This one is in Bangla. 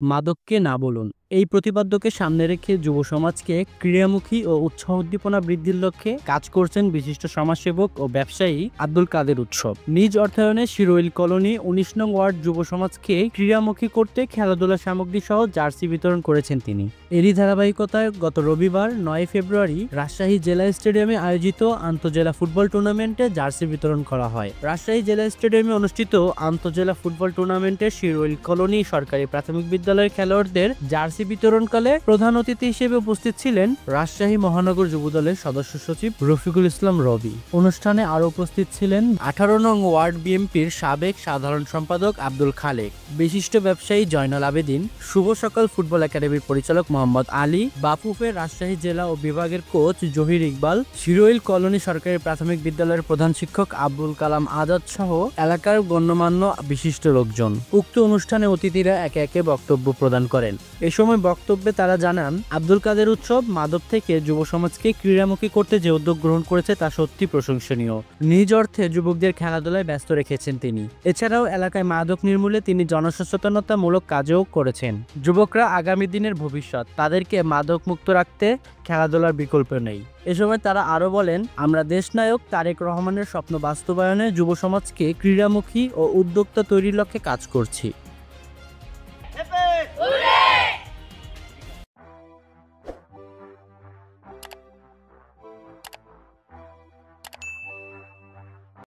মাদককে না বলুন। এই প্রতিপাদ্যকে সামনে রেখে যুব সমাজকে ক্রীড়ামুখী ও উৎসাহ উদ্দীপনা বৃদ্ধির লক্ষ্যে কাজ করছেন বিশিষ্ট সমাজসেবক ও ব্যবসায়ী আব্দুল কাদের উৎসব। নিজ অর্থায়নে শিরোইল কলোনি ১৯ নং ওয়ার্ড যুব সমাজকে ক্রীড়ামুখী করতে খেলাধুলা সামগ্রী সহ জার্সি বিতরণ করেছেন তিনি। এরই ধারাবাহিকতায় গত রবিবার ৯ ফেব্রুয়ারি রাজশাহী জেলা স্টেডিয়ামে আয়োজিত আন্তঃজেলা ফুটবল টুর্নামেন্টে জার্সি বিতরণ করা হয়। রাজশাহী জেলা স্টেডিয়ামে অনুষ্ঠিত আন্তঃজেলা ফুটবল টুর্নামেন্টে শিরোইল কলোনি সরকারি প্রাথমিক বিদ্যালয়ের খেলোয়াড়দের জার্সি বিতরণকালে প্রধান অতিথি হিসেবে উপস্থিত ছিলেন রাজশাহী মহানগর যুবদলের সদস্য সচিব রফিকুল ইসলাম রবি। অনুষ্ঠানে আরও উপস্থিত ছিলেন ১৮ নং ওয়ার্ড বিএনপির সাবেক সাধারণ সম্পাদক আব্দুল খালেক, বিশিষ্ট ব্যবসায়ী জয়নাল আবেদিন, শুভ সকাল ফুটবল একাডেমির পরিচালক মোহাম্মদ আলী, বাফুফের রাজশাহী জেলা ও বিভাগের কোচ জহির ইকবাল, শিরোইল কলোনি সরকারি প্রাথমিক বিদ্যালয়ের প্রধান শিক্ষক আব্দুল কালাম আজাদ সহ এলাকার গণ্যমান্য বিশিষ্ট লোকজন। উক্ত অনুষ্ঠানে অতিথিরা একে একে বক্তব্য প্রদান করেন। এ সময় বক্তব্যে তারা জানান, আব্দুল কাদের উৎসব মাদক থেকে যুব সমাজকে ক্রীড়ামুখী করতে যে উদ্যোগ গ্রহণ করেছে তা সত্যি প্রশংসনীয়। নিজ অর্থে যুবকদের খেলাধুলায় ব্যস্ত রেখেছেন তিনি। এছাড়াও এলাকায় মাদক নির্মূলে তিনি জনসচেতনতামূলক কাজও করেছেন। যুবকরা আগামী দিনের ভবিষ্যৎ, তাদেরকে মাদক মুক্ত রাখতে খেলাধুলার বিকল্প নেই। এ সময় তারা আরও বলেন, আমরা দেশনায়ক তারেক রহমানের স্বপ্ন বাস্তবায়নে যুব সমাজকে ক্রীড়ামুখী ও উদ্যোক্তা তৈরির লক্ষ্যে কাজ করছি।